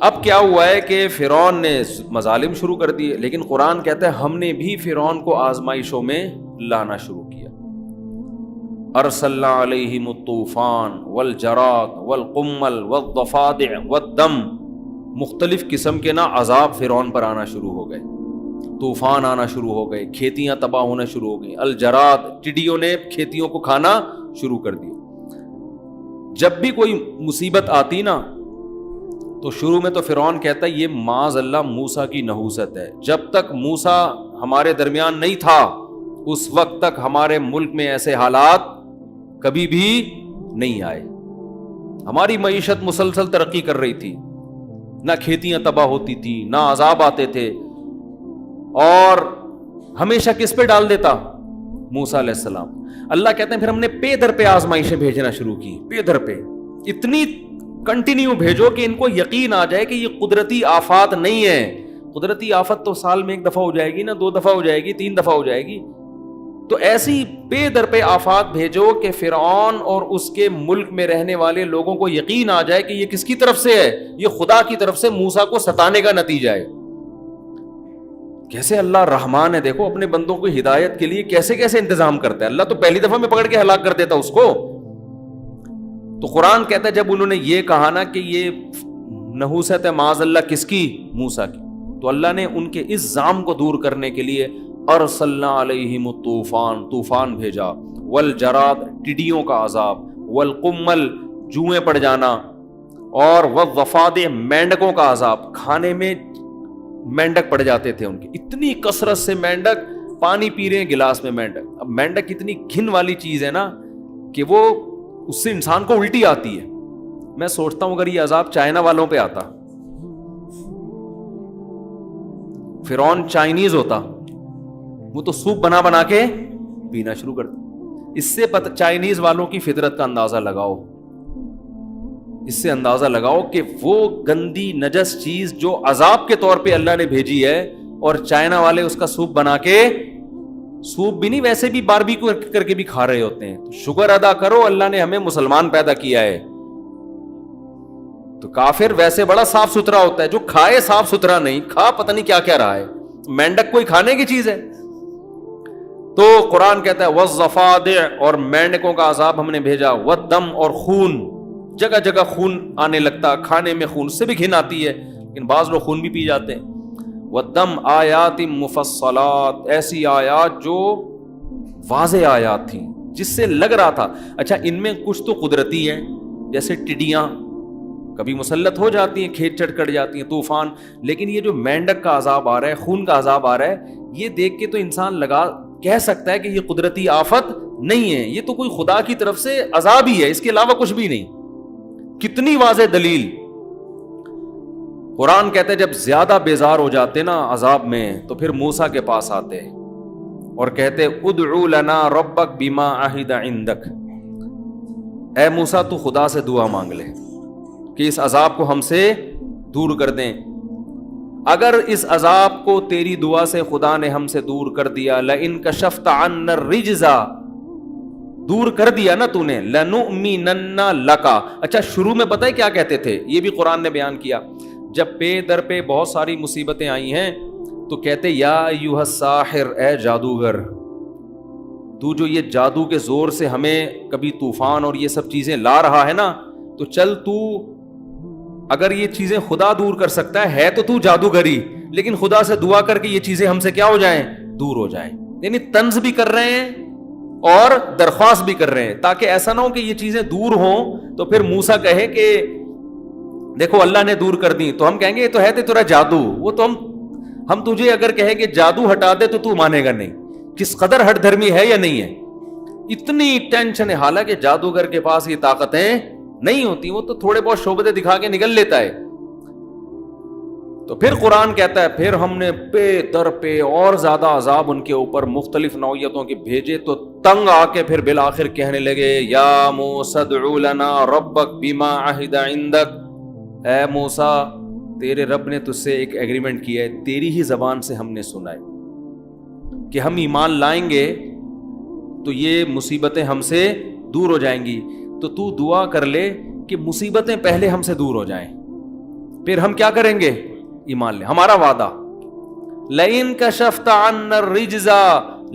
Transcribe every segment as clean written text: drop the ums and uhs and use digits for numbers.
اب کیا ہوا ہے کہ فرعون نے مظالم شروع کر دیے، لیکن قرآن کہتا ہے ہم نے بھی فرعون کو آزمائشوں میں لانا شروع کیا. ارسلنا علیہم الطوفان والجراد والقمل والضفادع والدم، مختلف قسم کے عذاب فرعون پر آنا شروع ہو گئے، طوفان آنا شروع ہو گئے، کھیتیاں تباہ ہونا شروع ہو گئی. الجراد، ٹڈیوں نے کھیتیوں کو کھانا شروع کر دیا. جب بھی کوئی مصیبت آتی تو شروع میں تو فرعون کہتا ہے یہ معاذ اللہ موسیٰ کی نحوست ہے، جب تک موسیٰ ہمارے درمیان نہیں تھا اس وقت تک ہمارے ملک میں ایسے حالات کبھی بھی نہیں آئے. ہماری معیشت مسلسل ترقی کر رہی تھی، نہ کھیتیاں تباہ ہوتی تھی، نہ عذاب آتے تھے. اور ہمیشہ کس پہ ڈال دیتا؟ موسیٰ علیہ السلام. اللہ کہتے ہیں پھر ہم نے پے در پہ آزمائشیں بھیجنا شروع کی، پے در پہ اتنی کنٹینیو بھیجو کہ ان کو یقین آ جائے کہ یہ قدرتی آفات نہیں ہے. قدرتی آفت تو سال میں 1 دفعہ ہو جائے گی، نہ 2 دفعہ ہو جائے گی، 3 دفعہ ہو جائے گی. تو ایسی پے در پہ آفات بھیجو کہ فرعون اور اس کے ملک میں رہنے والے لوگوں کو یقین آ جائے کہ یہ کس کی طرف سے ہے؟ یہ خدا کی طرف سے موسیٰ کو ستانے کا نتیجہ ہے. کیسے اللہ رحمان ہے، دیکھو اپنے بندوں کی ہدایت کے لیے کیسے کیسے انتظام کرتا ہے. اللہ تو پہلی دفعہ میں پکڑ کے ہلاک کر دیتا اس کو. تو قرآن کہتا ہے جب انہوں نے یہ کہا نا کہ یہ نحوست ہے معاذ اللہ کس کی؟ موسیٰ کی، تو اللہ نے ان کے اس ظام کو دور کرنے کے لیے ارسلنا علیہم الطوفان، طوفان بھیجا، والجراد، ٹڈیوں کا عذاب، والقمل، جوئیں پڑ جانا، اور والضفادع، مینڈکوں کا عذاب. کھانے میں مینڈک پڑ جاتے تھے ان کے، اتنی کثرت سے مینڈک، پانی پی رہے ہیں گلاس میں مینڈک. اب مینڈک اتنی گھن والی چیز ہے نا کہ وہ اس سے انسان کو الٹی آتی ہے. میں سوچتا ہوں اگر یہ عذاب چائنا والوں پہ آتا، فرعون چائنیز ہوتا، وہ تو سوپ بنا بنا کے پینا شروع کرتا. اس سے چائنیز والوں کی فطرت کا اندازہ لگاؤ، اس سے اندازہ لگاؤ کہ وہ گندی نجس چیز جو عذاب کے طور پہ اللہ نے بھیجی ہے، اور چائنا والے اس کا سوپ بنا کے، سوپ بھی نہیں ویسے بھی باربیکیو کر کے بھی کھا رہے ہوتے ہیں. تو شکر ادا کرو اللہ نے ہمیں مسلمان پیدا کیا ہے. تو کافر ویسے بڑا صاف ستھرا ہوتا ہے، جو کھائے صاف ستھرا نہیں، کھا پتہ نہیں کیا کیا رہا ہے. مینڈک کوئی کھانے کی چیز ہے؟ تو قرآن کہتا ہے والضفادع، اور مینڈکوں کا عذاب ہم نے بھیجا، والدم، اور خون، جگہ جگہ خون آنے لگتا، کھانے میں خون سے بھی گھن آتی ہے لیکن بعض لوگ خون بھی پی جاتے ہیں. والدم آیات مفصلات، ایسی آیات جو واضح آیات تھیں جس سے لگ رہا تھا اچھا ان میں کچھ تو قدرتی ہے، جیسے ٹڈیاں کبھی مسلط ہو جاتی ہیں، کھیت چٹ کٹ جاتی ہیں، طوفان. لیکن یہ جو مینڈک کا عذاب آ رہا ہے، خون کا عذاب آ رہا ہے، یہ دیکھ کے تو انسان کہہ سکتا ہے کہ یہ قدرتی آفت نہیں ہے، یہ تو کوئی خدا کی طرف سے عذاب ہی ہے، اس کے علاوہ کچھ بھی نہیں. کتنی واضح دلیل. قرآن کہتے ہیں جب زیادہ بیزار ہو جاتے نا عذاب میں تو پھر موسیٰ کے پاس آتے اور کہتے ادعو لنا ربک بما عہد عندک، اے موسیٰ تو خدا سے دعا مانگ لے کہ اس عذاب کو ہم سے دور کر دیں. اگر اس عذاب کو تیری دعا سے خدا نے ہم سے دور کر دیا، لئن کشفت عنا الرجز، دور کر دیا نا تو نے، لنؤمنن لک. اچھا شروع میں پتہ ہے کیا کہتے تھے؟ یہ بھی قرآن نے بیان کیا. جب پے در پہ بہت ساری مصیبتیں آئی ہیں تو کہتے یا ایھا الساحر، اے جادوگر، تو جو یہ جادو کے زور سے ہمیں کبھی طوفان اور یہ سب چیزیں لا رہا ہے نا، تو چل تو اگر یہ چیزیں خدا دور کر سکتا ہے تو جادوگری، لیکن خدا سے دعا کر کے یہ چیزیں ہم سے کیا ہو جائیں؟ دور ہو جائیں. یعنی طنز بھی کر رہے ہیں اور درخواست بھی کر رہے ہیں تاکہ ایسا نہ ہو کہ یہ چیزیں دور ہوں تو پھر موسیٰ کہے کہ دیکھو اللہ نے دور کر دی، تو ہم کہیں گے یہ تو ہے تیرا جادو. وہ تو ہم تجھے اگر کہیں کہ جادو ہٹا دے تو مانے گا نہیں. کس قدر ہٹ دھرمی ہے یا نہیں ہے. اتنی ٹینشن ہے، حالانکہ جادوگر کے پاس یہ طاقتیں نہیں ہوتی، وہ تو تھوڑے بہت شعبدے دکھا کے نکل لیتا ہے. تو پھر قرآن کہتا ہے پھر ہم نے پے در پہ اور زیادہ عذاب ان کے اوپر مختلف نوعیتوں کے بھیجے، تو تنگ آ کے پھر بالآخر کہنے لگے یا موسیٰ ادع لنا ربک بما عہد عندک، اے موسیٰ تیرے رب نے تجھ سے ایک ایگریمنٹ کیا ہے، تیری ہی زبان سے ہم نے سنا ہے کہ ہم ایمان لائیں گے تو یہ مصیبتیں ہم سے دور ہو جائیں گی. تو دعا کر لے کہ مصیبتیں پہلے ہم سے دور ہو جائیں، پھر ہم کیا کریں گے؟ ایمان لیں. ہمارا وعدہ لئن کشفت عنا الرجز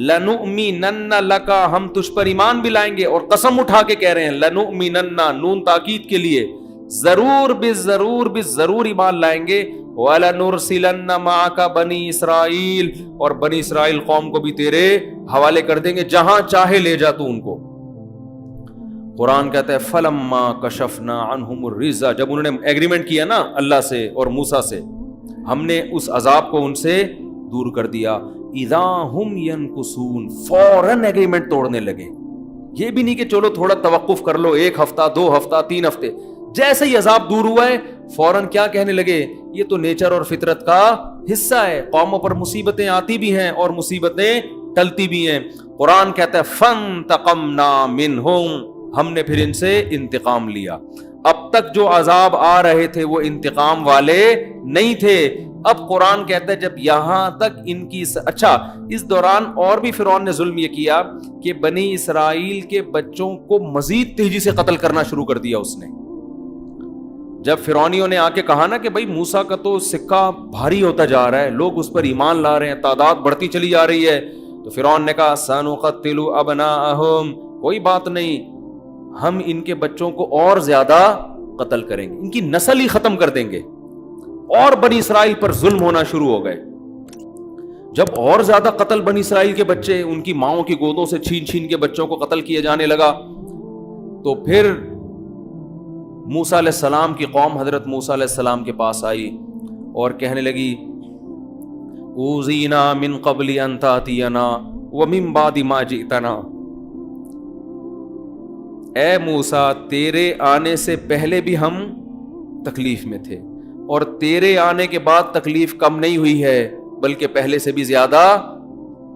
لنؤمنن لک، ہم تجھ پر ایمان بھی لائیں گے. اور قسم اٹھا کے کہہ رہے ہیں لنؤمنن، نون تاکید کے لیے، ضرور بالضرور ایمان لائیں گے. وَلَنُرْسِلَنَّ مَعَكَ بَنِي اسرائیل، اور بنی اسرائیل قوم کو بھی تیرے حوالے کر دیں گے، جہاں چاہے لے جا تو ان کو. قرآن کہتا ہے فَلَمَّا كَشَفْنَا عَنْهُمُ الرِّجْزَ، جب انہوں نے ایگریمنٹ کیا نا اللہ سے اور موسیٰ سے، ہم نے اس عذاب کو ان سے دور کر دیا. اِذَا هُمْ يَنْكُثُونَ، فوراً ایگریمنٹ توڑنے لگے. یہ بھی نہیں کہ چلو تھوڑا توقف کر لو، 1 ہفتہ 2 ہفتہ 3 ہفتے. جیسے ہی عذاب دور ہوا ہے فوراً کیا کہنے لگے؟ یہ تو نیچر اور فطرت کا حصہ ہے، قوموں پر مصیبتیں آتی بھی ہیں اور مصیبتیں ٹلتی بھی ہیں. قرآن کہتا ہے فَانْتَقَمْنَا مِنْهُمْ، ہم نے پھر ان سے انتقام لیا. اب تک جو عذاب آ رہے تھے وہ انتقام والے نہیں تھے. اب قرآن کہتا ہے جب یہاں تک ان کی اچھا، اس دوران اور بھی فرعون نے ظلم یہ کیا کہ بنی اسرائیل کے بچوں کو مزید تیزی سے قتل کرنا شروع کر دیا اس نے. جب فرعونیوں نے آ کے کہا نا کہ بھائی موسیٰ کا تو سکہ بھاری ہوتا جا رہا ہے، لوگ اس پر ایمان لا رہے ہیں، تعداد بڑھتی چلی جا رہی ہے، تو فرعون نے کہا سنقتل ابناءہم، کوئی بات نہیں، ہم ان کے بچوں کو اور زیادہ قتل کریں گے، ان کی نسل ہی ختم کر دیں گے. اور بنی اسرائیل پر ظلم ہونا شروع ہو گئے. جب اور زیادہ قتل بنی اسرائیل کے بچے ان کی ماؤں کی گودوں سے چھین کے بچوں کو قتل کیے جانے لگا، تو پھر موسیٰ علیہ السلام کی قوم حضرت موسیٰ علیہ السلام کے پاس آئی اور کہنے لگی اوذینا من قبل ان تاتینا ومن بعد ما جئتنا، اے موسیٰ تیرے آنے سے پہلے بھی ہم تکلیف میں تھے، اور تیرے آنے کے بعد تکلیف کم نہیں ہوئی ہے بلکہ پہلے سے بھی زیادہ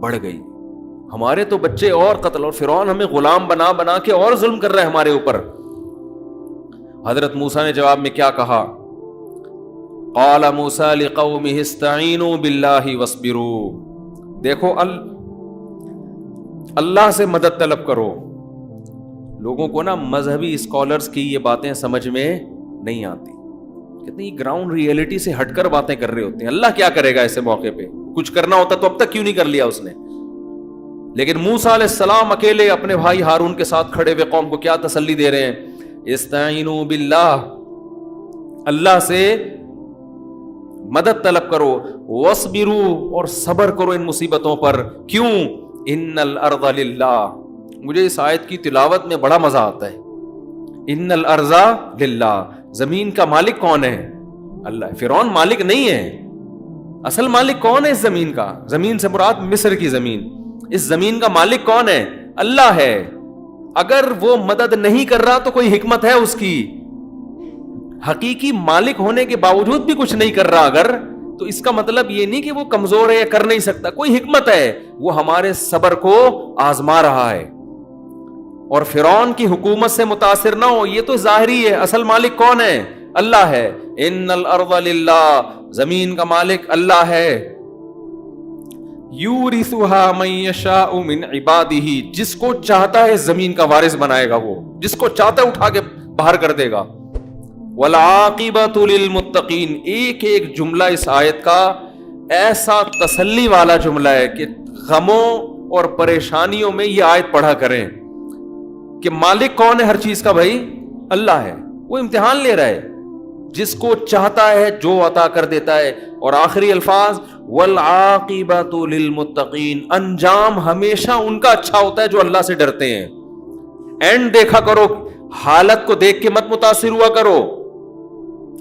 بڑھ گئی. ہمارے تو بچے اور قتل، اور فرعون ہمیں غلام بنا بنا کے اور ظلم کر رہا ہے ہمارے اوپر. حضرت موسیٰ نے جواب میں کیا کہا؟ قال موسیٰ لقومہ استعینوا باللہ واصبروا، دیکھو اللہ سے مدد طلب کرو. لوگوں کو نا مذہبی اسکالرز کی یہ باتیں سمجھ میں نہیں آتی، کتنی گراؤنڈ ریئلٹی سے ہٹ کر باتیں کر رہے ہوتے ہیں. اللہ کیا کرے گا ایسے موقع پہ؟ کچھ کرنا ہوتا تو اب تک کیوں نہیں کر لیا اس نے؟ لیکن موسیٰ علیہ السلام اکیلے اپنے بھائی ہارون کے ساتھ کھڑے ہوئے قوم کو کیا تسلی دے رہے ہیں؟ استعینوا باللہ، اللہ سے مدد طلب کرو، واصبروا، اور صبر کرو ان مصیبتوں پر. کیوں؟ ان الارض للہ. مجھے اس آیت کی تلاوت میں بڑا مزہ آتا ہے. ان الارض للہ، زمین کا مالک کون ہے؟ اللہ ہے. فرعون مالک نہیں ہے. اصل مالک کون ہے اس زمین کا؟ زمین سے مراد مصر کی زمین. اس زمین کا مالک کون ہے؟ اللہ ہے. اگر وہ مدد نہیں کر رہا تو کوئی حکمت ہے اس کی. حقیقی مالک ہونے کے باوجود بھی کچھ نہیں کر رہا اگر، تو اس کا مطلب یہ نہیں کہ وہ کمزور ہے یا کر نہیں سکتا، کوئی حکمت ہے. وہ ہمارے صبر کو آزما رہا ہے. اور فرعون کی حکومت سے متاثر نہ ہو، یہ تو ظاہری ہے. اصل مالک کون ہے؟ اللہ ہے. ان الارض للہ، زمین کا مالک اللہ ہے. یورثها من یشاء من عبادہ، جس کو چاہتا ہے زمین کا وارث بنائے گا، وہ جس کو چاہتا ہے اٹھا کے باہر کر دے گا. والعاقبۃ للمتقین، ایک ایک جملہ اس آیت کا ایسا تسلی والا جملہ ہے کہ غموں اور پریشانیوں میں یہ آیت پڑھا کریں کہ مالک کون ہے ہر چیز کا؟ بھائی اللہ ہے. وہ امتحان لے رہا ہے، جس کو چاہتا ہے جو عطا کر دیتا ہے. اور آخری الفاظ والعاقبۃ للمتقین، انجام ہمیشہ ان کا اچھا ہوتا ہے جو اللہ سے ڈرتے ہیں. اینڈ دیکھا کرو، حالت کو دیکھ کے مت متاثر ہوا کرو.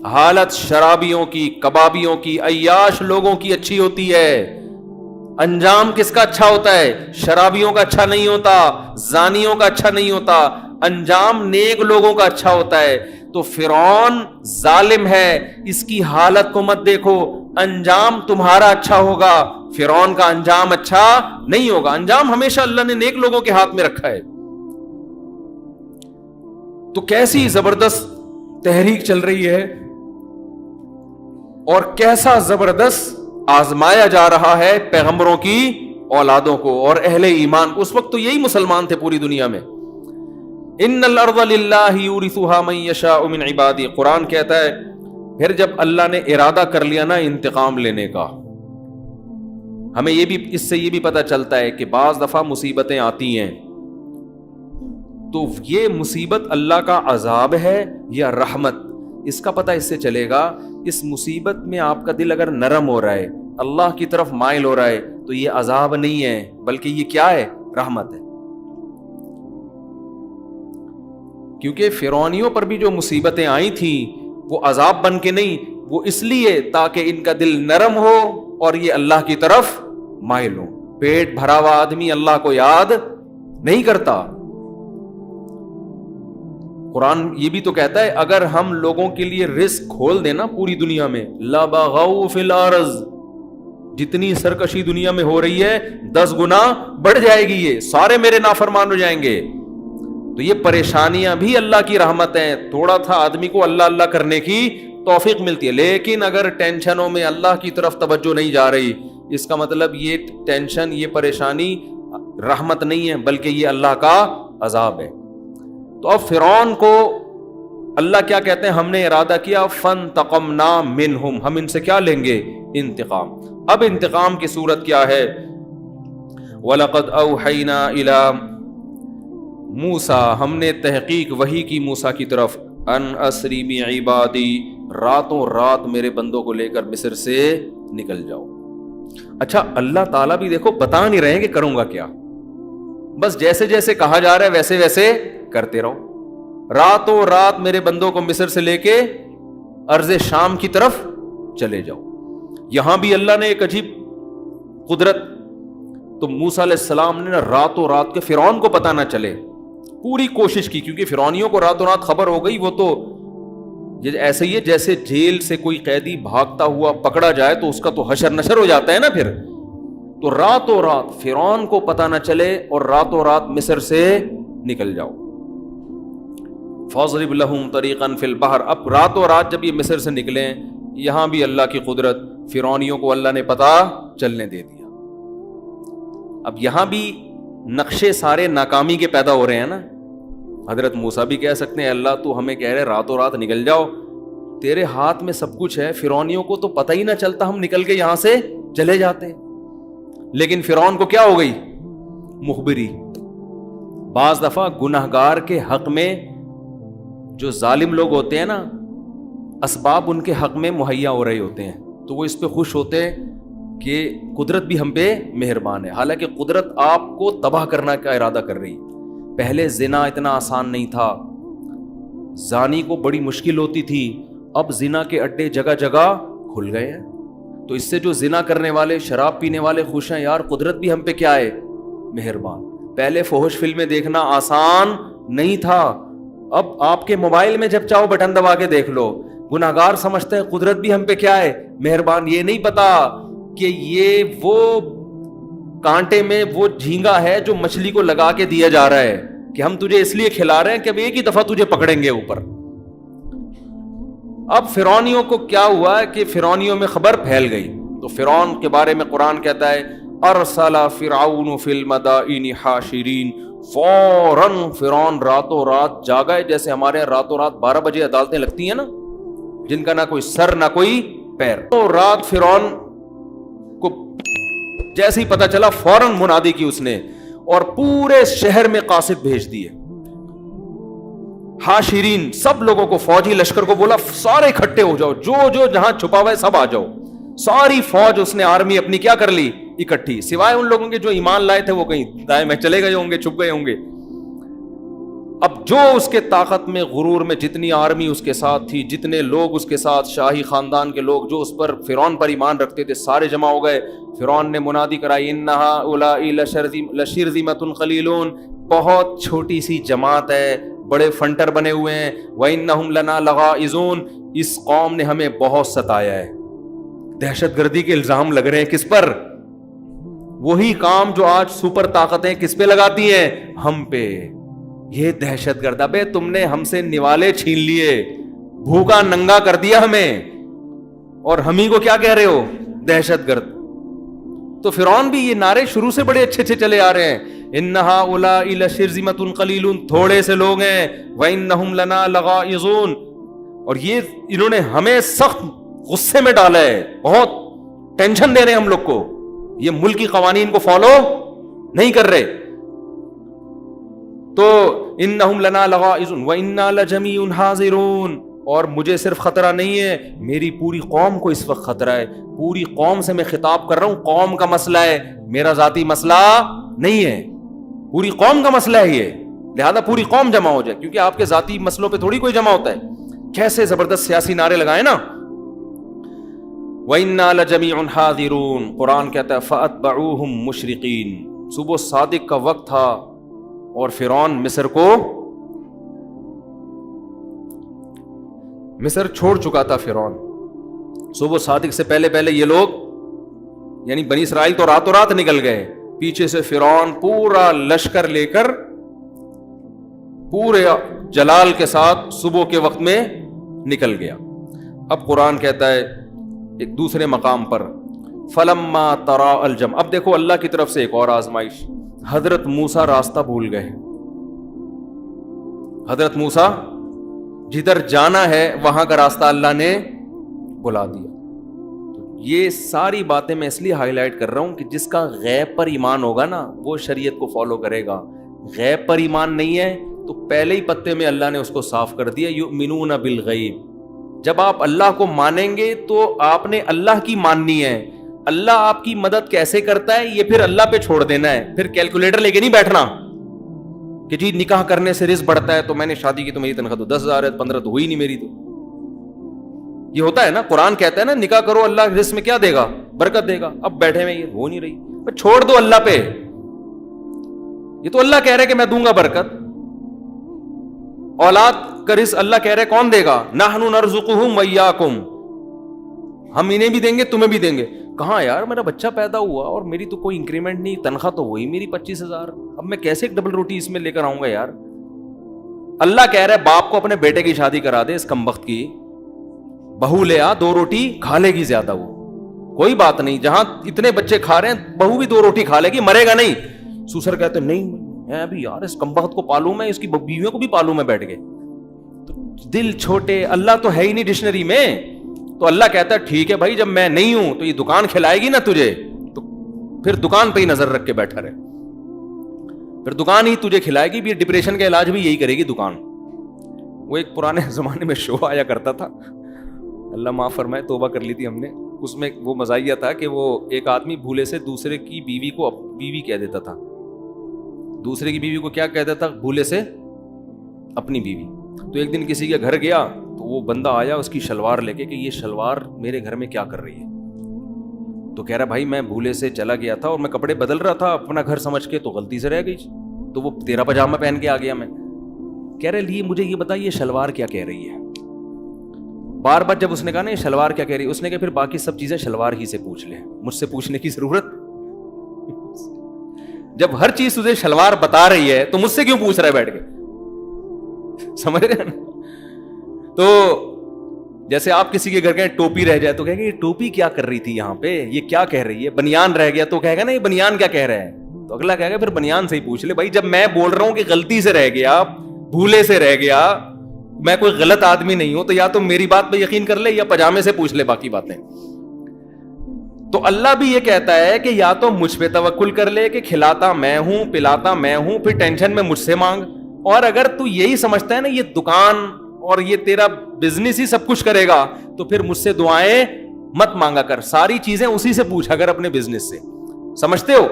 حالت شرابیوں کی، کبابیوں کی، عیاش لوگوں کی اچھی ہوتی ہے. انجام کس کا اچھا ہوتا ہے؟ شرابیوں کا اچھا نہیں ہوتا، زانیوں کا اچھا نہیں ہوتا. انجام نیک لوگوں کا اچھا ہوتا ہے. تو فرعون ظالم ہے، اس کی حالت کو مت دیکھو، انجام تمہارا اچھا ہوگا، فرعون کا انجام اچھا نہیں ہوگا. انجام ہمیشہ اللہ نے نیک لوگوں کے ہاتھ میں رکھا ہے. تو کیسی زبردست تحریک چل رہی ہے اور کیسا زبردست آزمایا جا رہا ہے پیغمبروں کی اولادوں کو اور اہل ایمان کو. اس وقت تو یہی مسلمان تھے پوری دنیا میں. ان الارض للہ یورثها من یشاء من عبادہ، قرآن کہتا ہے پھر جب اللہ نے ارادہ کر لیا نا انتقام لینے کا، ہمیں یہ بھی اس سے یہ بھی پتہ چلتا ہے کہ بعض دفعہ مصیبتیں آتی ہیں تو یہ مصیبت اللہ کا عذاب ہے یا رحمت، اس کا پتہ اس سے چلے گا، اس مصیبت میں آپ کا دل اگر نرم ہو رہا ہے، اللہ کی طرف مائل ہو رہا ہے، تو یہ عذاب نہیں ہے بلکہ یہ کیا ہے؟ رحمت ہے۔ کیونکہ فرعونیوں پر بھی جو مصیبتیں آئی تھیں وہ عذاب بن کے نہیں، وہ اس لیے تاکہ ان کا دل نرم ہو اور یہ اللہ کی طرف مائل ہو۔ پیٹ بھرا ہوا آدمی اللہ کو یاد نہیں کرتا۔ قرآن یہ بھی تو کہتا ہے اگر ہم لوگوں کے لیے رزق کھول دیں نا پوری دنیا میں، لَبَغَوْا فِي الْأَرْضِ، جتنی سرکشی دنیا میں ہو رہی ہے 10 گنا بڑھ جائے گی، یہ سارے میرے نافرمان ہو جائیں گے۔ تو یہ پریشانیاں بھی اللہ کی رحمت ہیں، تھوڑا تھا آدمی کو اللہ اللہ کرنے کی توفیق ملتی ہے۔ لیکن اگر ٹینشنوں میں اللہ کی طرف توجہ نہیں جا رہی، اس کا مطلب یہ ٹینشن، یہ پریشانی رحمت نہیں ہے بلکہ یہ اللہ کا عذاب ہے۔ تو اب فرعون کو اللہ کیا کہتے ہیں؟ ہم نے ارادہ کیا فَانْتَقَمْنَا مِنْهُمْ، ہم ان سے کیا لیں گے؟ انتقام۔ اب انتقام کی صورت کیا ہے؟ وَلَقَدْ أَوْحَيْنَا إِلَىٰ مُوسَىٰ، ہم نے تحقیق وحی کی موسیٰ کی طرف، أَنْ أَسْرِ بِعِبَادِي، راتوں رات میرے بندوں کو لے کر مصر سے نکل جاؤ۔ اچھا اللہ تعالیٰ بھی دیکھو بتا نہیں رہے ہیں کہ کروں گا کیا، بس جیسے جیسے کہا جا رہا ہے ویسے ویسے کرتے رہو۔ راتوں رات میرے بندوں کو مصر سے لے کے ارض شام کی طرف چلے جاؤ۔ یہاں بھی اللہ نے ایک عجیب قدرت، تو موسیٰ علیہ السلام نے راتوں رات کے فرعون کو پتہ نہ چلے پوری کوشش کی، کیونکہ فرعونیوں کو راتوں رات خبر ہو گئی، وہ تو ایسے ہی ہے جیسے جیل سے کوئی قیدی بھاگتا ہوا پکڑا جائے تو اس کا تو حشر نشر ہو جاتا ہے نا پھر۔ تو راتوں رات فرعون کو پتہ نہ چلے اور راتوں رات مصر سے نکل جاؤ۔ فَاضْرِبْ لَهُمْ طَرِيقًا فِي الْبَحْرِ، اب راتوں رات جب یہ مصر سے نکلیں، یہاں بھی اللہ کی قدرت، فرعونیوں کو اللہ نے پتہ چلنے دے دیا۔ اب یہاں بھی نقشے سارے ناکامی کے پیدا ہو رہے ہیں نا۔ حضرت موسیٰ بھی کہہ سکتے ہیں اللہ تو ہمیں کہہ رہے راتوں رات نکل جاؤ، تیرے ہاتھ میں سب کچھ ہے، فرعونیوں کو تو پتہ ہی نہ چلتا، ہم نکل کے یہاں سے چلے جاتے۔ لیکن فرعون کو کیا ہو گئی؟ مخبری۔ بعض دفعہ گناہگار کے حق میں جو ظالم لوگ ہوتے ہیں نا، اسباب ان کے حق میں مہیا ہو رہے ہوتے ہیں، تو وہ اس پہ خوش ہوتے ہیں کہ قدرت بھی ہم پہ مہربان ہے، حالانکہ قدرت آپ کو تباہ کرنا کا ارادہ کر رہی۔ پہلے زنا اتنا آسان نہیں تھا، زانی کو بڑی مشکل ہوتی تھی، اب زنا کے اڈے جگہ جگہ کھل گئے ہیں، تو اس سے جو زنا کرنے والے، شراب پینے والے خوش ہیں، یار قدرت بھی ہم پہ کیا ہے؟ مہربان۔ پہلے فحش فلمیں دیکھنا آسان نہیں تھا، اب آپ کے موبائل میں جب چاہو بٹن دبا کے دیکھ لو۔ گناہگار سمجھتے ہیں قدرت بھی ہم پہ کیا ہے؟ مہربان۔ یہ نہیں پتا کہ یہ وہ کانٹے میں وہ جھینگا ہے جو مچھلی کو لگا کے دیا جا رہا ہے کہ ہم تجھے اس لیے کھلا رہے ہیں کہ اب ایک ہی دفعہ تجھے پکڑیں گے اوپر۔ اب فرعونیوں کو کیا ہوا ہے کہ فرعونیوں میں خبر پھیل گئی، تو فرعون کے بارے میں قرآن کہتا ہے ارسل فرعون فی المدائن حاشرین، فوراً فرعون راتوں رات جاگا ہے، جیسے ہمارے راتوں رات 12 بجے عدالتیں لگتی ہیں نا، جن کا نہ کوئی سر نہ کوئی پیر۔ تو رات فرعون کو جیسے ہی پتا چلا فوراً منادی کی اس نے، اور پورے شہر میں قاصد بھیج دیے، حاشرین، سب لوگوں کو، فوجی لشکر کو بولا سارے اکٹھے ہو جاؤ، جو جو جہاں چھپا ہوا ہے سب آ جاؤ۔ ساری فوج اس نے آرمی اپنی کیا کر لی؟ اکٹھی، سوائے ان لوگوں کے جو ایمان لائے تھے وہ کہیں دائیں میں چلے گئے ہوں گے، چھپ گئے ہوں گے۔ اب جو اس کے طاقت میں، غرور میں، جتنی آرمی اس کے ساتھ تھی، جتنے لوگ اس کے ساتھ، شاہی خاندان کے لوگ جو اس پر فرعون پر ایمان رکھتے تھے، سارے جمع ہو گئے۔ فرعون نے منادی کرائی ان هؤلاء لشرذمۃ قلیلون، بہت چھوٹی سی جماعت ہے، بڑے فنٹر بنے ہوئے ہیں، وانہم لنا لغائظون، اس قوم نے ہمیں بہت ستایا ہے۔ دہشت گردی کے الزام لگ رہے ہیں کس پر؟ وہی کام جو آج سپر طاقتیں کس پہ لگاتی ہیں؟ ہم پہ۔ یہ دہشت گرد، ابے تم نے ہم سے نوالے چھین لیے، بھوکا ننگا کر دیا ہمیں، اور ہم ہی کو کیا کہہ رہے ہو؟ دہشت گرد۔ تو فرعون بھی یہ نعرے شروع سے بڑے اچھے چلے آ رہے ہیں، ان هؤلاء لشرذمۃ قلیلون، تھوڑے سے لوگ ہیں، وانہم لنا لغائظون، اور یہ انہوں نے ہمیں سخت غصے میں ڈالا ہے, بہت ٹینشن دے رہے ہیں ہم لوگ کو, یہ ملکی قوانین کو فالو نہیں کر رہے. تو انہم لنا لغائظون وانا لجمیع حاضرون, اور مجھے صرف خطرہ نہیں ہے, میری پوری قوم کو اس وقت خطرہ ہے. پوری قوم سے میں خطاب کر رہا ہوں, قوم کا مسئلہ ہے, میرا ذاتی مسئلہ نہیں ہے, پوری قوم کا مسئلہ ہے یہ, لہذا پوری قوم جمع ہو جائے, کیونکہ آپ کے ذاتی مسئلوں پہ تھوڑی کوئی جمع ہوتا ہے. کیسے زبردست سیاسی نعرے لگائے نا. وَإِنَّا لَجَمِيعٌ حَاذِرُونَ, قرآن کہتا ہے فَأَتْبَعُوهُمْ مُشْرِقِينَ. صبح صادق کا وقت تھا اور فرعون مصر چھوڑ چکا تھا. فرعون صبح صادق سے پہلے یہ لوگ یعنی بنی اسرائیل تو راتوں رات نکل گئے, پیچھے سے فرعون پورا لشکر لے کر پورے جلال کے ساتھ صبح کے وقت میں نکل گیا. اب قرآن کہتا ہے ایک دوسرے مقام پر فلما ترا الجمع. اب دیکھو اللہ کی طرف سے ایک اور آزمائش. حضرت موسیٰ راستہ بھول گئے. حضرت موسیٰ جدھر جانا ہے وہاں کا راستہ اللہ نے بلا دیا. یہ ساری باتیں میں اس لیے ہائی لائٹ کر رہا ہوں کہ جس کا غیب پر ایمان ہوگا نا وہ شریعت کو فالو کرے گا. غیب پر ایمان نہیں ہے تو پہلے ہی پتے میں اللہ نے اس کو صاف کر دیا, یؤمنون بالغیب. جب آپ اللہ کو مانیں گے تو آپ نے اللہ کی ماننی ہے. اللہ آپ کی مدد کیسے کرتا ہے یہ پھر اللہ پہ چھوڑ دینا ہے. پھر کیلکولیٹر لے کے نہیں بیٹھنا کہ جی نکاح کرنے سے رزق بڑھتا ہے, تو میں نے شادی کی تو میری تنخواہ تو 10,000 ہے, 15 تو ہوئی نہیں میری. تو یہ ہوتا ہے نا, قرآن کہتا ہے نا نکاح کرو اللہ رزق میں کیا دے گا, برکت دے گا. اب بیٹھے میں یہ ہو نہیں رہی, چھوڑ دو اللہ پہ. یہ تو اللہ کہہ رہے کہ میں دوں گا برکت. اولاد کا رزق اللہ کہہ رہے کون دے گا, نحن نرزقہم وایاکم, ہم انہیں بھی دیں گے تمہیں بھی دیں گے. کہاں یار, میرا بچہ پیدا ہوا اور میری تو کوئی انکریمنٹ نہیں, تنخواہ تو وہی میری 25,000, اب میں کیسے ایک ڈبل روٹی اس میں لے کر آؤں گا یار. اللہ کہہ رہا ہے باپ کو اپنے بیٹے کی شادی کرا دے, اس کمبخت کی بہو لے آ, 2 روٹی کھا لے گی زیادہ, وہ کوئی بات نہیں, جہاں اتنے بچے کھا رہے ہیں بہو بھی 2 روٹی کھا لے گی, مرے گا نہیں. سسر کہتے نہیں میں ابھی یار اس کمبخت کو پالوں, میں اس کی بیویوں کو بھی پالوں میں بیٹھ گئے. دل چھوٹے, اللہ تو ہے ہی نہیں ڈکشنری میں. تو اللہ کہتا ہے ٹھیک ہے بھائی, جب میں نہیں ہوں تو یہ دکان کھلائے گی نا تجھے, تو پھر دکان پہ ہی نظر رکھ کے بیٹھا رہے, پھر دکان ہی تجھے کھلائے گی. بھی ڈپریشن کا علاج بھی یہی کرے گی دکان. وہ ایک پرانے زمانے میں شو آیا کرتا تھا, اللہ معاف فرمائے, توبہ کر لی تھی ہم نے. اس میں وہ مزاحیہ تھا کہ وہ ایک آدمی بھولے سے دوسرے کی بیوی کو بیوی کہہ دیتا تھا, دوسرے کی بیوی کو کیا کہتا تھا, بھولے سے اپنی بیوی. تو ایک دن کسی کے گھر گیا تو وہ بندہ آیا اس کی شلوار لے کے کہ یہ شلوار میرے گھر میں کیا کر رہی ہے. تو کہہ رہا بھائی میں بھولے سے چلا گیا تھا اور میں کپڑے بدل رہا تھا اپنا گھر سمجھ کے, تو غلطی سے رہ گئی, تو وہ تیرا پاجامہ پہن کے آ گیا میں. کہہ رہے لیے مجھے یہ بتا یہ شلوار کیا کہہ رہی ہے. بار بار جب اس نے کہا نا یہ شلوار کیا کہہ رہی ہے, اس نے کہا پھر باقی سب چیزیں شلوار ہی سے پوچھ لے, مجھ سے پوچھنے کی ضرورت. جب ہر چیز تجھے شلوار بتا رہی ہے تو مجھ سے کیوں پوچھ رہا ہے بیٹھ کے, سمجھ رہے ہیں نا. تو جیسے آپ کسی کے گھر گئے ٹوپی رہ جائے تو کہیں گے یہ ٹوپی کیا کر رہی تھی یہاں پہ, یہ کیا کہہ رہی ہے. بنیان رہ گیا تو کہے گا نا یہ بنیان کیا کہہ رہا ہے, تو اگلا کہے گا پھر بنیان سے ہی پوچھ لے. بھائی جب میں بول رہا ہوں کہ غلطی سے رہ گیا, بھولے سے رہ گیا, میں کوئی غلط آدمی نہیں ہوں, تو یا تو میری بات پہ یقین کر لے یا پاجامے سے پوچھ لے باقی باتیں. تو اللہ بھی یہ کہتا ہے کہ یا تو مجھ پہ توکل کر لے کہ کھلاتا میں ہوں, پلاتا میں ہوں, پھر ٹینشن میں مجھ سے مانگ. اور اگر تو یہی سمجھتا ہے نا یہ دکان اور یہ تیرا بزنس ہی سب کچھ کرے گا, تو پھر مجھ سے دعائیں مت مانگا کر, ساری چیزیں اسی سے پوچھا کر اپنے بزنس سے. سمجھتے ہو؟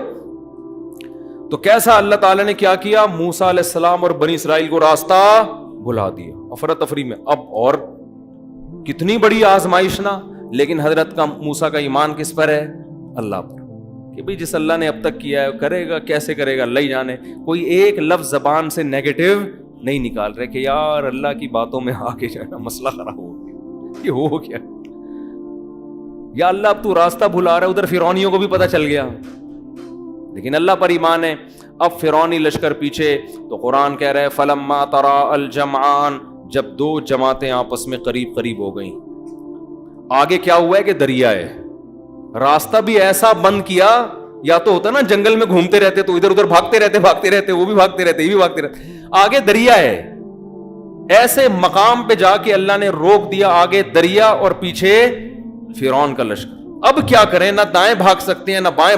تو کیسا اللہ تعالیٰ نے کیا کیا, موسیٰ علیہ السلام اور بنی اسرائیل کو راستہ بھلا دیا افراتفری میں. اب اور کتنی بڑی آزمائش نا, لیکن حضرت کا موسیٰ کا ایمان کس پر ہے, اللہ پر, کہ بھئی جس اللہ نے اب تک کیا ہے کرے گا, کیسے کرے گا اللہ ہی جانے. کوئی ایک لفظ زبان سے نیگیٹو نہیں نکال رہے کہ یار اللہ کی باتوں میں آ کے جانا مسئلہ خراب ہو گیا, یہ ہو گیا, یا اللہ اب تو راستہ بھلا رہا ہے. ادھر فرعونیوں کو بھی پتہ چل گیا, لیکن اللہ پر ایمان ہے. اب فرعونی لشکر پیچھے, تو قرآن کہہ رہے فلما ترا الجمعان, جب 2 جماعتیں آپس میں قریب قریب ہو گئیں. آگے کیا ہوا ہے کہ دریا ہے, راستہ بھی ایسا بند کیا, یا تو ہوتا نا جنگل میں گھومتے رہتے تو ادھر ادھر بھاگتے رہتے, وہ بھی بھاگتے رہتے, یہ بھی بھاگتے رہتے, آگے دریا ہے. ایسے مقام پہ جا کے اللہ نے روک دیا، آگے دریا اور پیچھے فرعون کا لشکر. اب کیا کریں؟ نہ دائیں بھاگ سکتے ہیں نہ بائیں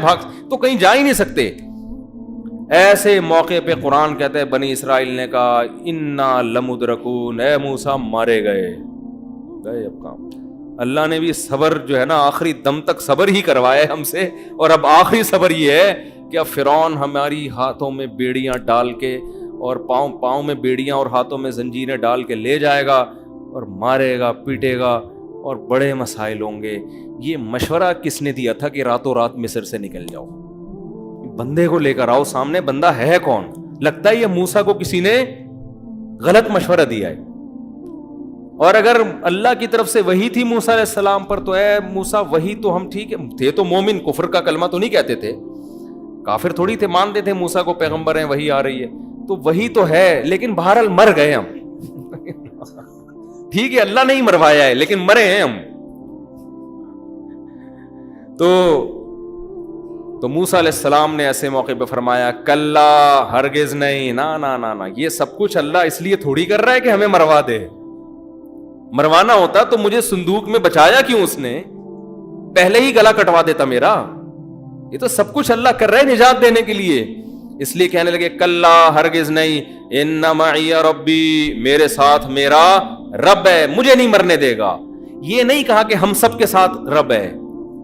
تو کہیں جا ہی نہیں سکتے. ایسے موقع پہ قرآن کہتا ہے بنی اسرائیل نے کہا انا لمدرکون، اے موسیٰ مارے گئے اب کام. اللہ نے بھی صبر جو ہے نا آخری دم تک صبر ہی کروایا ہے ہم سے، اور اب آخری صبر یہ ہے کہ اب فرعون ہماری ہاتھوں میں بیڑیاں ڈال کے اور پاؤں میں بیڑیاں اور ہاتھوں میں زنجیریں ڈال کے لے جائے گا اور مارے گا، پیٹے گا اور بڑے مسائل ہوں گے. یہ مشورہ کس نے دیا تھا کہ راتوں رات مصر سے نکل جاؤ؟ بندے کو لے کر آؤ سامنے، بندہ ہے کون؟ لگتا ہے یہ موسیٰ کو کسی نے غلط مشورہ دیا ہے. اور اگر اللہ کی طرف سے وحی تھی موسیٰ علیہ السلام پر تو اے موسیٰ وحی تو ہم ٹھیک ہے تھے تو مومن، کفر کا کلمہ تو نہیں کہتے تھے، کافر تھوڑی تھے، مانتے تھے موسیٰ کو پیغمبر ہیں، وحی آ رہی ہے تو وحی تو ہے، لیکن بہرحال مر گئے ہم. ٹھیک ہے اللہ نہیں مروایا ہے لیکن مرے ہیں ہم. تو موسیٰ علیہ السلام نے ایسے موقع پہ فرمایا کلا، ہرگز نہیں، نا یہ سب کچھ اللہ اس لیے تھوڑی کر رہا ہے کہ ہمیں مروا دے. مروانا ہوتا تو مجھے صندوق میں بچایا کیوں؟ اس نے پہلے ہی گلا کٹوا دیتا میرا. یہ تو سب کچھ اللہ کر رہے ہیں نجات دینے کے لیے. اس لیے کہنے لگے کلا، ہرگز نہیں، ان معی ربی، میرے ساتھ میرا رب ہے، مجھے نہیں مرنے دے گا. یہ نہیں کہا کہ ہم سب کے ساتھ رب ہے.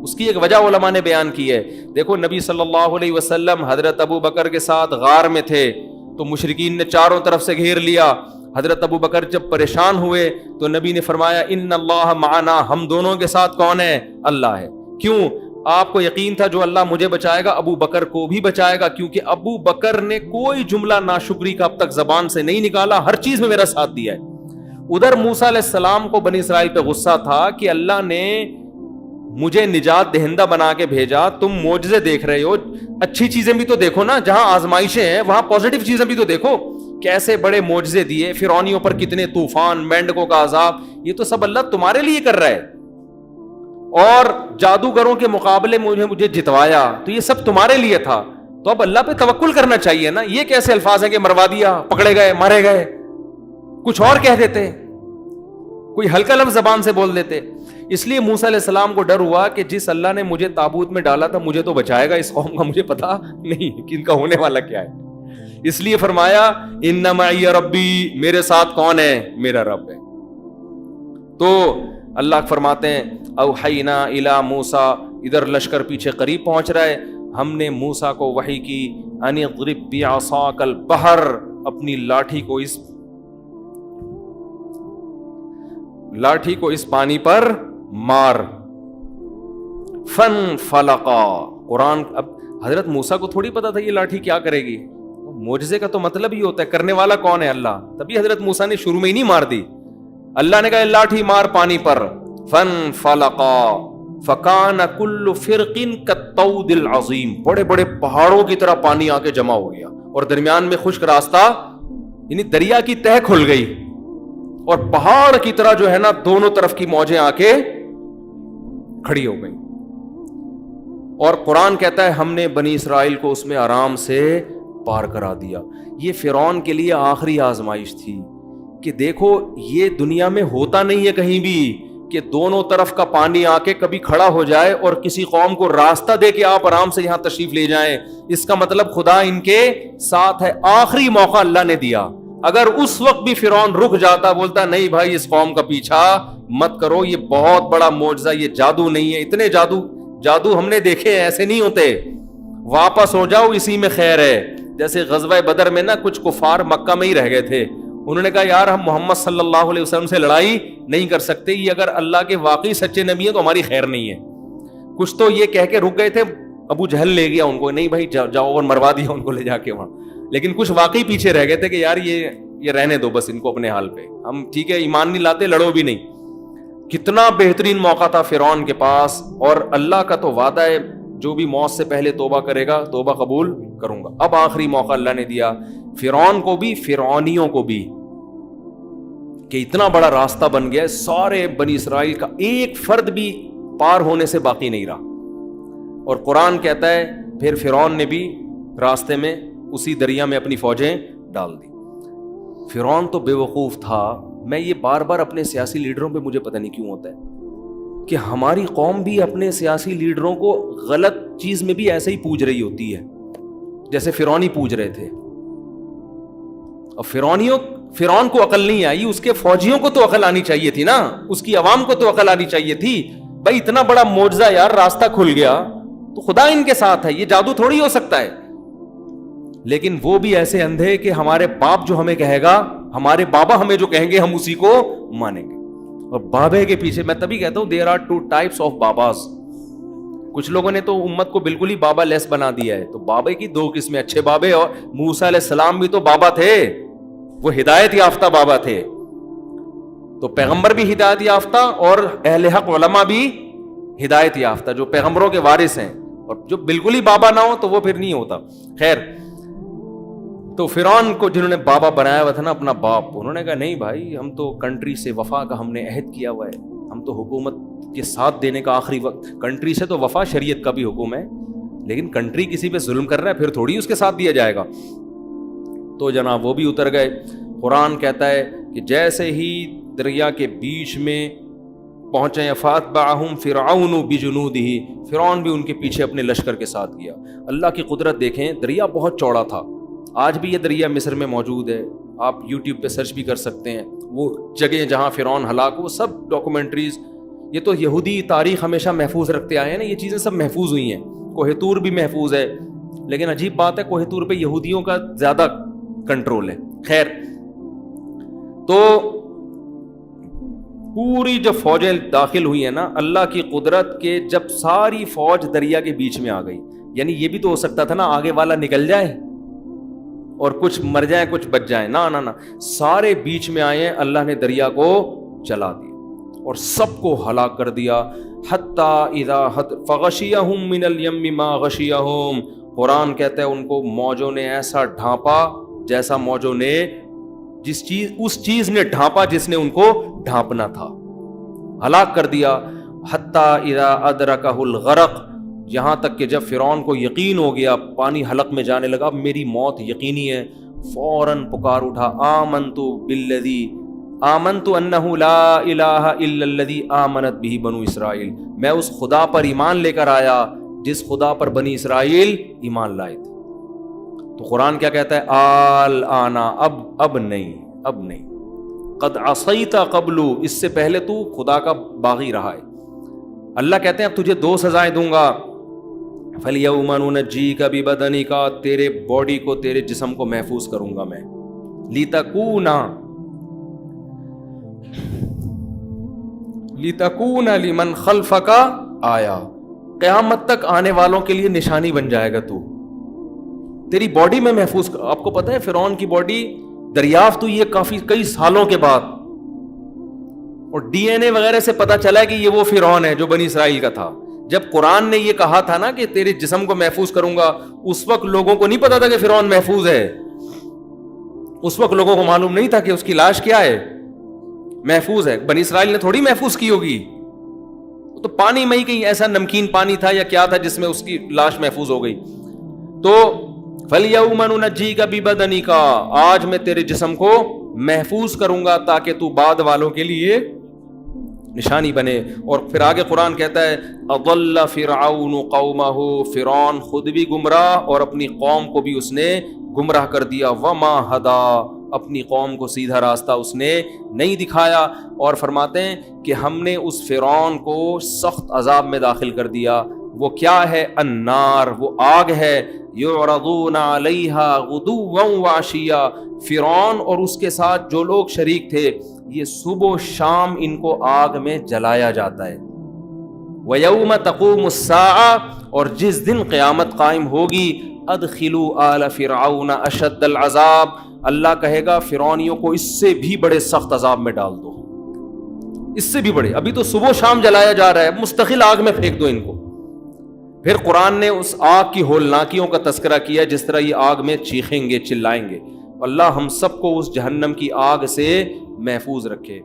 اس کی ایک وجہ علماء نے بیان کی ہے. دیکھو نبی صلی اللہ علیہ وسلم حضرت ابو بکر کے ساتھ غار میں تھے تو مشرکین نے چاروں طرف سے گھیر لیا. حضرت ابو بکر جب پریشان ہوئے تو نبی نے فرمایا ان اللہ معنا، ہم دونوں کے ساتھ کون ہے؟ اللہ ہے. کیوں؟ آپ کو یقین تھا جو اللہ مجھے بچائے گا ابو بکر کو بھی بچائے گا، کیونکہ ابو بکر نے کوئی جملہ ناشکری کا اب تک زبان سے نہیں نکالا، ہر چیز میں میرا ساتھ دیا ہے. ادھر موسیٰ علیہ السلام کو بنی اسرائیل پہ غصہ تھا کہ اللہ نے مجھے نجات دہندہ بنا کے بھیجا، تم معجزے دیکھ رہے ہو، اچھی چیزیں بھی تو دیکھو نا، جہاں آزمائشیں ہیں وہاں پازیٹیو چیزیں بھی تو دیکھو. کیسے بڑے معجزے دیے، فرعونیوں پر کتنے طوفان، مینڈکوں کا عذاب، یہ تو سب اللہ تمہارے لیے کر رہا ہے. اور جادوگروں کے مقابلے میں مجھے جتوایا تو یہ سب تمہارے لیے تھا. تو اب اللہ پہ توکل کرنا چاہیے نا. یہ کیسے الفاظ ہیں کہ مروا دیا، پکڑے گئے، مارے گئے؟ کچھ اور کہہ دیتے، کوئی ہلکا لفظ زبان سے بول دیتے. اس لیے موسیٰ علیہ السلام کو ڈر ہوا کہ جس اللہ نے مجھے تابوت میں ڈالا تھا مجھے تو بچائے گا، اس قوم کا مجھے پتا نہیں کہ ان کا ہونے والا کیا ہے. اس لیے فرمایا ان معی ربی، میرے ساتھ کون ہے؟ میرا رب ہے. تو اللہ فرماتے ہیں اوحینا الی موسیٰ، ادھر لشکر پیچھے قریب پہنچ رہا ہے، ہم نے موسیٰ کو وحی کی ان اضرب بعصاک البحر، اپنی لاٹھی کو اس پانی پر مار. فن فلقا، قرآن اب حضرت موسیٰ کو تھوڑی پتا تھا یہ لاٹھی کیا کرے گی. معجزے کا تو مطلب ہی ہوتا ہے کرنے والا کون ہے؟ اللہ. تبھی حضرت موسیٰ نے شروع میں ہی نہیں مار دی. اللہ نے کہا لاٹھی مار پانی پر. فن فلقا فکان کل فرق کالطود العظیم، بڑے بڑے پہاڑوں کی طرح پانی آ کے جمع ہو گیا اور درمیان میں خشک راستہ، یعنی دریا کی تہ کھل گئی اور پہاڑ کی طرح جو ہے نا دونوں طرف کی موجیں آ کے کھڑی ہو گئی. اور قرآن کہتا ہے ہم نے بنی اسرائیل کو اس میں آرام سے پار کرا دیا. یہ فرعون کے لیے آخری آزمائش تھی کہ دیکھو یہ دنیا میں ہوتا نہیں ہے کہیں بھی کہ دونوں طرف کا پانی آ کے کبھی کھڑا ہو جائے اور کسی قوم کو راستہ دے کے آپ آرام سے یہاں تشریف لے جائیں. اس کا مطلب خدا ان کے ساتھ ہے. آخری موقع اللہ نے دیا. اگر اس وقت بھی فرعون رک جاتا، بولتا نہیں بھائی اس قوم کا پیچھا مت کرو، یہ بہت بڑا معجزہ، یہ جادو نہیں ہے، اتنے جادو ہم نے دیکھے ہیں، ایسے نہیں ہوتے، واپس ہو جاؤ، اسی میں خیر ہے. جیسے غزوہ بدر میں نا کچھ کفار مکہ میں ہی رہ گئے تھے، انہوں نے کہا یار ہم محمد صلی اللہ علیہ وسلم سے لڑائی نہیں کر سکتے، یہ اگر اللہ کے واقعی سچے نبی ہیں تو ہماری خیر نہیں ہے. کچھ تو یہ کہہ کے رک گئے تھے، ابو جہل لے گیا ان کو، نہیں بھائی جاؤ، اور مروا دیا ان کو لے جا کے وہاں. لیکن کچھ واقعی پیچھے رہ گئے تھے کہ یار یہ رہنے دو بس ان کو اپنے حال پہ، ہم ٹھیک ہے ایمان نہیں لاتے، لڑو بھی نہیں. کتنا بہترین موقع تھا فرعون کے پاس، اور اللہ کا تو وعدہ ہے جو بھی موت سے پہلے توبہ کرے گا توبہ قبول کروں گا. اب آخری موقع اللہ نے دیا فرعون کو بھی، فرعونیوں کو بھی، کہ اتنا بڑا راستہ بن گیا، سارے بنی اسرائیل کا ایک فرد بھی پار ہونے سے باقی نہیں رہا. اور قرآن کہتا ہے پھر فرعون نے بھی راستے میں اسی دریا میں اپنی فوجیں ڈال دی. فرعون تو بے وقوف تھا. میں یہ بار بار اپنے سیاسی لیڈروں پہ مجھے پتہ نہیں کیوں ہوتا ہے کہ ہماری قوم بھی اپنے سیاسی لیڈروں کو غلط چیز میں بھی ایسے ہی پوج رہی ہوتی ہے جیسے فرعون ہی پوج رہے تھے. اور فرعون کو عقل نہیں آئی, اس کے فوجیوں کو تو عقل آنی چاہیے تھی نا, اس کی عوام کو تو عقل آنی چاہیے تھی. بھائی اتنا بڑا معجزہ یار, راستہ کھل گیا تو خدا ان کے ساتھ ہے, یہ جادو تھوڑی ہو سکتا ہے. لیکن وہ بھی ایسے اندھے کہ ہمارے باپ جو ہمیں کہے گا, ہمارے بابا ہمیں جو کہیں گے ہم اسی کو مانیں گے. اور بابے کے پیچھے, میں تبھی کہتا ہوں there are two types of باباز. کچھ لوگوں نے تو امت کو بالکل ہی بابا لیس بنا دیا ہے. تو بابے کی دو قسمیں, اچھے بابے, اور موسیٰ علیہ السلام بھی تو بابا تھے, وہ ہدایت یافتہ بابا تھے. تو پیغمبر بھی ہدایت یافتہ اور اہل حق علماء بھی ہدایت یافتہ, جو پیغمبروں کے وارث ہیں. اور جو بالکل ہی بابا نہ ہو تو وہ پھر نہیں ہوتا. خیر, تو فرعون کو جنہوں نے بابا بنایا ہوا تھا نا, اپنا باپ, انہوں نے کہا نہیں بھائی, ہم تو کنٹری سے وفا کا ہم نے عہد کیا ہوا ہے, ہم تو حکومت کے ساتھ دینے کا آخری وقت, کنٹری سے تو وفا, شریعت کا بھی حکم ہے, لیکن کنٹری کسی پہ ظلم کر رہا ہے پھر تھوڑی اس کے ساتھ دیا جائے گا. تو جناب وہ بھی اتر گئے. قرآن کہتا ہے کہ جیسے ہی دریا کے بیچ میں پہنچے, فاتبعہم فرعون بجنودہ, فرعون بھی ان کے پیچھے اپنے لشکر کے ساتھ گیا. اللہ کی قدرت دیکھیں, دریا بہت چوڑا تھا. آج بھی یہ دریا مصر میں موجود ہے, آپ یوٹیوب پہ سرچ بھی کر سکتے ہیں. وہ جگہیں جہاں فرعون ہلاک, وہ سب ڈاکومنٹریز, یہ تو یہودی تاریخ ہمیشہ محفوظ رکھتے آئے ہیں نا, یہ چیزیں سب محفوظ ہوئی ہیں. کوہ طور بھی محفوظ ہے, لیکن عجیب بات ہے کوہ طور پہ یہودیوں کا زیادہ کنٹرول ہے. خیر, تو پوری جب فوجیں داخل ہوئی ہیں نا, اللہ کی قدرت کے جب ساری فوج دریا کے بیچ میں آ گئی, یعنی یہ بھی تو ہو سکتا تھا نا آگے والا نکل جائے اور کچھ مر جائیں کچھ بچ جائیں, نہ سارے بیچ میں آئے ہیں. اللہ نے دریا کو چلا دیا اور سب کو ہلاک کر دیا. حتی اذا فغشیہم من الیم ما غشیہم, قرآن کہتا ہے ان کو موجوں نے ایسا ڈھانپا جیسا موجوں نے اس چیز نے ڈھانپا جس نے ان کو ڈھانپنا تھا, ہلاک کر دیا. حتی اذا ادرکہ الغرق, یہاں تک کہ جب فرعون کو یقین ہو گیا, پانی حلق میں جانے لگا, میری موت یقینی ہے, فوراً پکار اٹھا, آمنت انہ لا الہ الا الذی آمنت بہ بنو اسرائیل, میں اس خدا پر ایمان لے کر آیا جس خدا پر بنی اسرائیل ایمان لائے تھے. تو قرآن کیا کہتا ہے, آنا, اب نہیں, قد عصیت قبل, اس سے پہلے تو خدا کا باغی رہا ہے. اللہ کہتے ہیں اب تجھے دو سزائیں دوں گا. فَالْيَوْمَ نُنَجِّيكَ بِبَدَنِكَ, تیرے باڈی کو, تیرے جسم کو محفوظ کروں گا میں. لِتَكُونَ لِمَنْ خَلْفَكَ آیا, قیامت تک آنے والوں کے لیے نشانی بن جائے گا تو, تیری باڈی میں محفوظ. آپ کو پتا ہے فرعون کی باڈی دریافت ہوئی ہے کئی سالوں کے بعد, اور ڈی این اے وغیرہ سے پتا چلا کہ یہ وہ فرعون ہے جو بنی اسرائیل کا تھا. جب قرآن نے یہ کہا تھا نا کہ تیرے جسم کو محفوظ کروں گا, اس وقت لوگوں کو نہیں پتا تھا کہ فرعون محفوظ ہے. اس وقت لوگوں کو معلوم نہیں تھا کہ اس کی لاش کیا ہے, محفوظ ہے. بنی اسرائیل نے تھوڑی محفوظ کی ہوگی, تو پانی میں ہی کہیں ایسا نمکین پانی تھا یا کیا تھا جس میں اس کی لاش محفوظ ہو گئی. تو فَالْيَوْمَ نُنَجِّيكَ بِبَدَنِكَ, آج میں تیرے جسم کو محفوظ کروں گا تاکہ تو بعد والوں کے لیے نشانی بنے. اور پھر آگے قرآن کہتا ہے اضل فرعون قومہ, فرعون خود بھی گمراہ اور اپنی قوم کو بھی اس نے گمراہ کر دیا. وما ہدا, اپنی قوم کو سیدھا راستہ اس نے نہیں دکھایا. اور فرماتے ہیں کہ ہم نے اس فرعون کو سخت عذاب میں داخل کر دیا. وہ کیا ہے, النار, وہ آگ ہے. یعرضون علیہا غدوا وعشیا, فرعون اور اس کے ساتھ جو لوگ شریک تھے, یہ صبح و شام ان کو آگ میں جلایا جاتا ہے. وَيَوْمَ تَقُومُ السَّاعَةُ, اور جس دن قیامت قائم ہوگی, أَدْخِلُوا آلَ فِرْعَوْنَ أَشَدَّ الْعَذَابِ, اللہ کہے گا فرعونیوں کو اس سے بھی بڑے سخت عذاب میں ڈال دو, اس سے بھی بڑے. ابھی تو صبح و شام جلایا جا رہا ہے, مستقل آگ میں پھینک دو ان کو. پھر قرآن نے اس آگ کی ہولناکیوں کا تذکرہ کیا, جس طرح یہ آگ میں چیخیں گے, چلائیں گے. اللہ ہم سب کو اس جہنم کی آگ سے محفوظ رکھے.